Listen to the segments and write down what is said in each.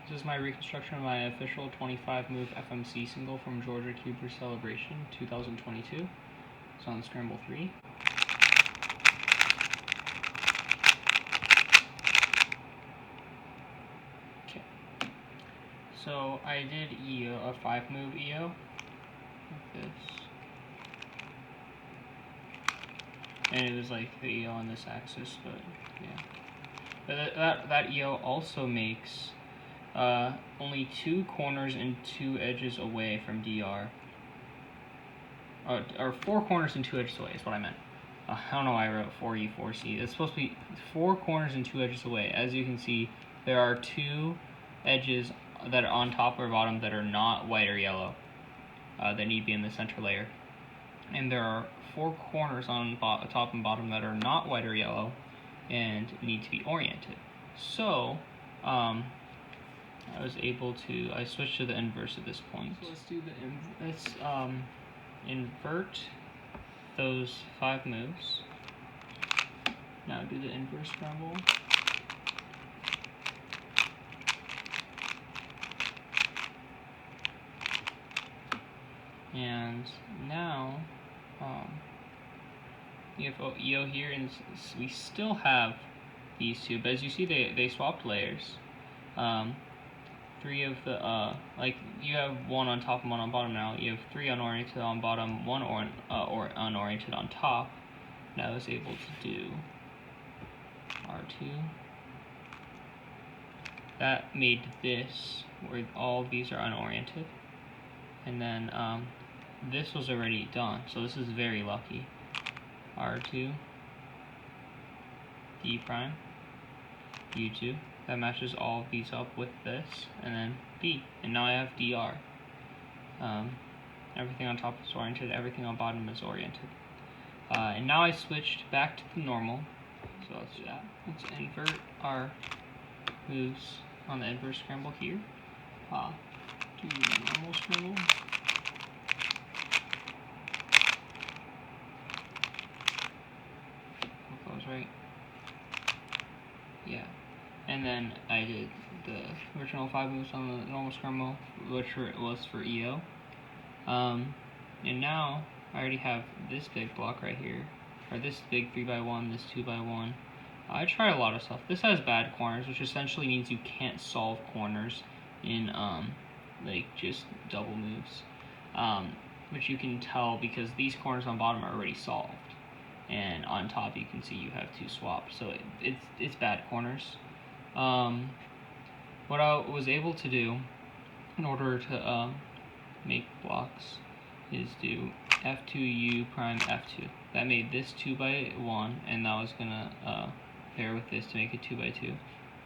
This is my reconstruction of my official 25-move FMC single from Georgia Cuber Celebration 2022. It's on Scramble 3. Okay. So I did EO, a 5-move EO, like this. And it was like the EO on this axis, but yeah. But that EO also makes only 2 corners and 2 edges away from DR. Or 4 corners and 2 edges away is what I meant. I don't know why I wrote 4E, 4C. It's supposed to be 4 corners and 2 edges away. As you can see, there are 2 edges that are on top or bottom that are not white or yellow that need to be in the center layer. And there are 4 corners on top and bottom that are not white or yellow and need to be oriented. So, I switched to the inverse at this point. So let's invert those 5 moves. Now do the inverse scramble. And now, you have EO here, and we still have these 2, but as you see, they swapped layers. 3 of the, like, you have 1 on top and 1 on bottom now. You have 3 unoriented on bottom, 1 or unoriented on top. Now I was able to do R2. That made this, where all of these are unoriented. And then, this was already done, so this is very lucky. R2, D prime, U2. That matches all of these up with this, and then B. And now I have DR. Everything on top is oriented, everything on bottom is oriented. And now I switched back to the normal, so let's do that. Let's invert our moves on the inverse scramble here. Do the normal scramble. Hope that was right. Yeah. And then I did the original 5 moves on the normal scramble, which was for EO. And now I already have this big block right here, or this big 3x1, this 2x1. I tried a lot of stuff. This has bad corners, which essentially means you can't solve corners in like just double moves, which you can tell because these corners on bottom are already solved, and on top you can see you have 2 swaps, so it's bad corners. What I was able to do in order to make blocks is do F2U prime F2. That made this 2x1, and that was gonna pair with this to make it 2x2.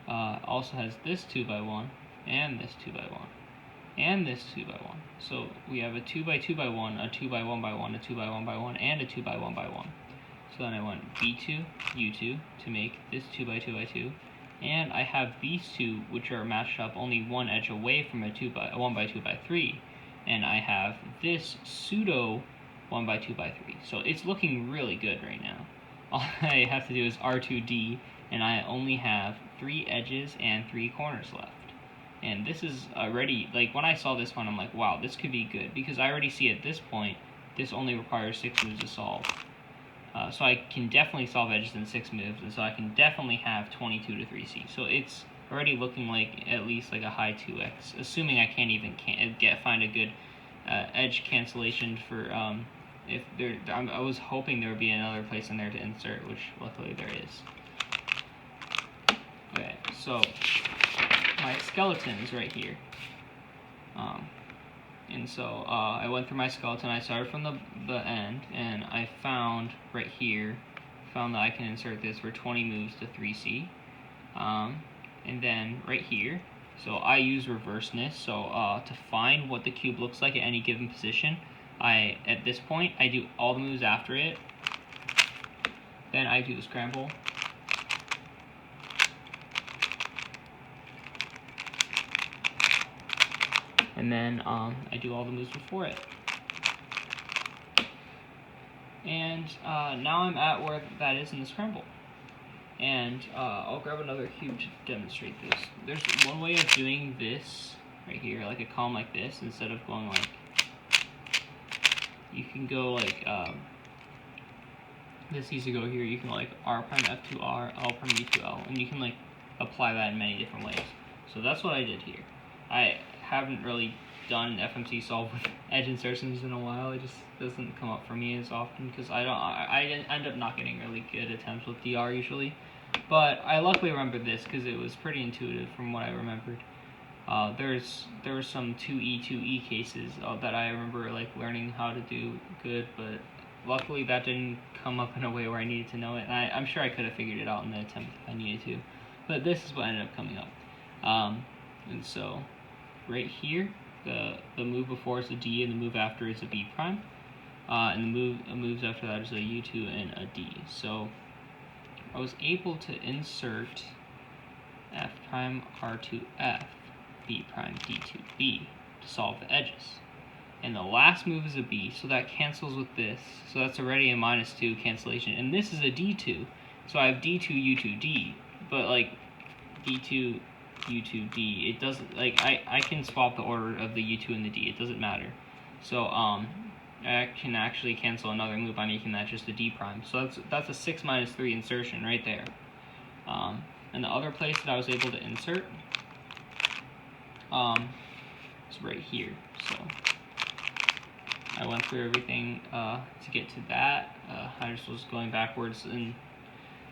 Also has this 2x1 and this 2x1 and this 2x1. So we have a 2x2x1, a 2x1x1, a 2x1x1, and a 2x1x1. So then I went B2, U2 to make this 2x2x2. And I have these 2, which are matched up only 1 edge away from a 1x2x3, and I have this pseudo 1x2x3. So it's looking really good right now. All I have to do is R2D, and I only have 3 edges and 3 corners left. And this is already, like, when I saw this one, I'm like, wow, this could be good, because I already see at this point, this only requires 6 moves to solve. So I can definitely solve edges in 6 moves, and so I can definitely have 22 to 3C. So it's already looking like at least like a high 2x, assuming I can't even find a good edge cancellation for if there. I was hoping there would be another place in there to insert, which luckily there is. Okay, so my skeleton is right here. And so I went through my skeleton. I started from the end, and I found right here, that I can insert this for 20 moves to 3C. And then right here, so I use reverseness. So to find what the cube looks like at any given position, at this point, I do all the moves after it. Then I do the scramble. And then I do all the moves before it. And now I'm at where that is in the scramble. And I'll grab another cube to demonstrate this. There's one way of doing this right here, like a column like this, instead of going like, you can go like, this needs to go here, you can like R prime F2 R, L prime U2 L, and you can like apply that in many different ways. So that's what I did here. I haven't really done FMC solve with edge insertions in a while. It just doesn't come up for me as often because I end up not getting really good attempts with DR usually. But I luckily remembered this because it was pretty intuitive from what I remembered. There were some 2E cases that I remember like learning how to do good, but luckily that didn't come up in a way where I needed to know it. And I'm sure I could have figured it out in the attempt if I needed to, but this is what ended up coming up. And so right here, the move before is a D and the move after is a B prime, and the moves after that is a U2 and a D. So I was able to insert F prime R2 F, B prime D2 B to solve the edges. And the last move is a B, so that cancels with this. So that's already a -2 cancellation. And this is a D2, so I have D2 U2 D, but like D2 U2 D, it doesn't, like, I can swap the order of the U2 and the D, it doesn't matter. So I can actually cancel another move by making that just a D prime. So that's a 6 -3 insertion right there. And the other place that I was able to insert is right here. So I went through everything to get to that. I just was going backwards, and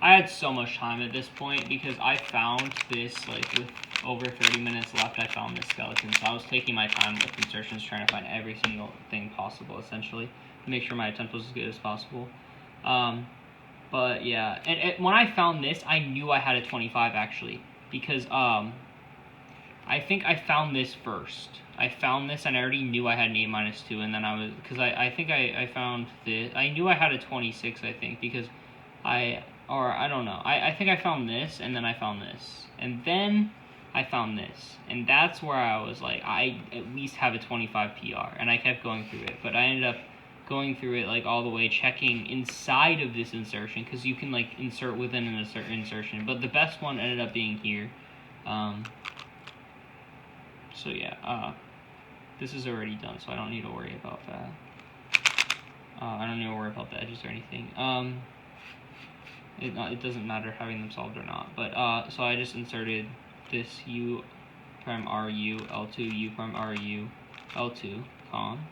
I had so much time at this point because I found this, like, with over 30 minutes left, I found this skeleton. So I was taking my time with insertions, trying to find every single thing possible, essentially, to make sure my attempt was as good as possible. But yeah, and when I found this, I knew I had a 25 actually, because I think I found this first. I found this and I already knew I had an 8 -2, and then I was, because I think I found this, I knew I had a 26, I think, because I don't know, I think I found this, and then I found this, and then I found this, and that's where I was like, I at least have a 25 PR, and I kept going through it, but I ended up going through it like all the way, checking inside of this insertion, because you can like insert within an insertion, but the best one ended up being here. So yeah, this is already done, so I don't need to worry about that. I don't need to worry about the edges or anything. It doesn't matter having them solved or not. But so I just inserted this U prime RU L2 U prime RU L2 column,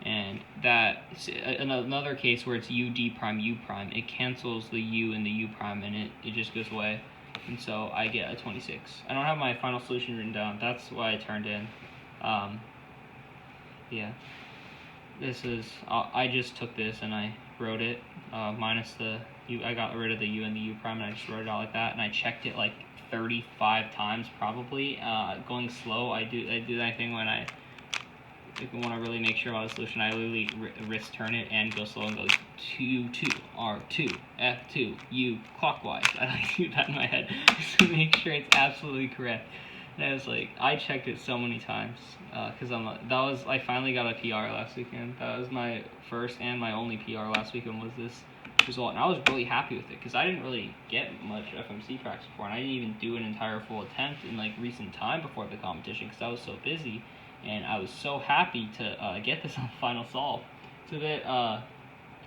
and that another case where it's U D prime U prime. It cancels the U and the U prime, and it just goes away. And so I get a 26. I don't have my final solution written down. That's why I turned in. Yeah. This is, I just took this and I wrote it, minus the U. I got rid of the U and the U prime, and I just wrote it out like that. And I checked it like 35 times probably. Going slow, I do that thing when I want to really make sure about the solution. I literally wrist turn it and go slow and go 2 2 R2 F2 U clockwise. I like to do that in my head just to make sure it's absolutely correct. And I was like, I checked it so many times because I finally got a PR last weekend. That was my first and my only PR last weekend, was this result, and I was really happy with it because I didn't really get much FMC practice before, and I didn't even do an entire full attempt in like recent time before the competition because I was so busy. And I was so happy to get this on the final solve. It's a bit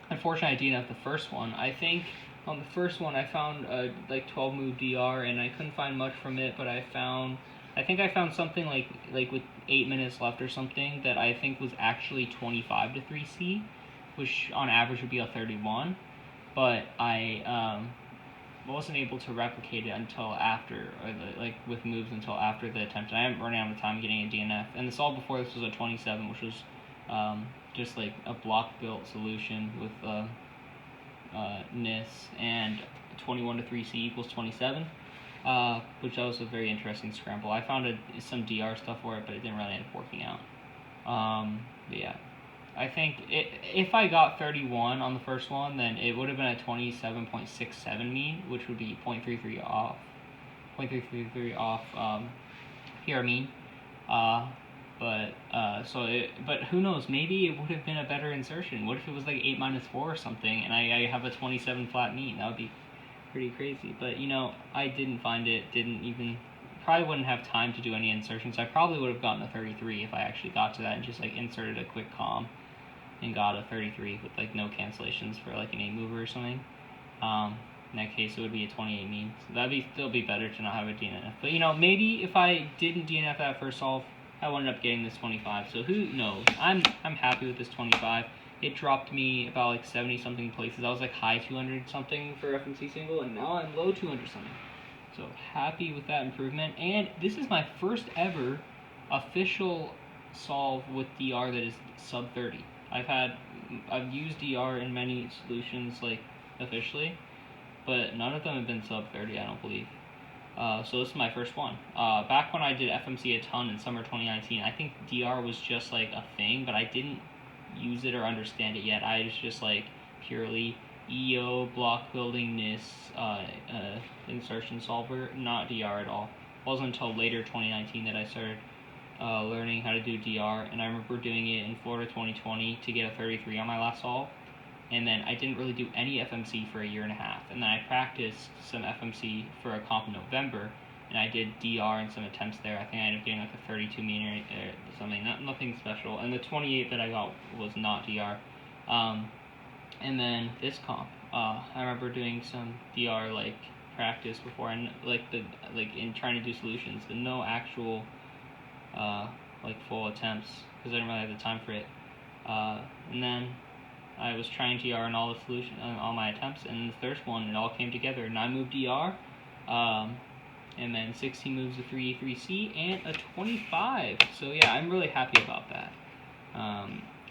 unfortunate I didn't have the first one. I think on the first one I found like 12 move DR, and I couldn't find much from it, but I think I found something like with 8 minutes left or something that I think was actually 25 to 3C, which on average would be a 31. But I wasn't able to replicate it until after, or like with moves until after the attempt. I am running out of time getting a DNF, and the solve before this was a 27, which was just like a block built solution with NIS, and 21 to 3C equals 27, which that was a very interesting scramble. I found some DR stuff for it, but it didn't really end up working out. But yeah, I think if I got 31 on the first one, then it would have been a 27.67 mean, which would be 0.33 off. 0.33 off PR mean. But who knows? Maybe it would have been a better insertion. What if it was like 8 -4 or something, and I have a 27 flat mean? That pretty crazy. But you know, I didn't find it. Probably wouldn't have time to do any insertions. I probably would have gotten a 33 if I actually got to that and just like inserted a quick comm and got a 33 with like no cancellations for like an 8 mover or something. In that case, it would be a 28 mean. So that'd still be better to not have a DNF. But you know, maybe if I didn't DNF that first solve, I would end up getting this 25. So who knows? I'm happy with this 25. It dropped me about like 70 something places. I was like high 200 something for FMC single, and now I'm low 200 something. So happy with that improvement. And this is my first ever official solve with DR that is sub 30. I've used DR in many solutions like officially, but none of them have been sub 30, I don't believe. So this is my first one. Back when I did FMC a ton in summer 2019, I think DR was just like a thing, but I didn't use it or understand it yet. I was just like purely EO, block building, NIS, insertion solver, not DR at all. It wasn't until later 2019 that I started learning how to do DR, and I remember doing it in Florida 2020 to get a 33 on my last solve. And then I didn't really do any FMC for a year and a half. And then I practiced some FMC for a comp in November, and I did DR and some attempts there. I think I ended up getting like a 32 mean or something, nothing special. And the 28 that I got was not DR. And then this comp, I remember doing some DR like practice before, and in trying to do solutions, but no actual like full attempts because I didn't really have the time for it. And then I was trying DR on all my attempts, and the first one, it all came together. 9 move DR, and then 16 moves a 3E3C, and a 25. So yeah, I'm really happy about that.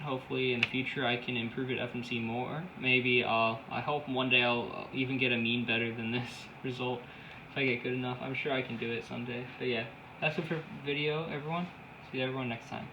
Hopefully in the future I can improve at FMC more. Maybe I hope one day I'll even get a mean better than this result if I get good enough. I'm sure I can do it someday. But yeah, that's it for video, everyone. See everyone next time.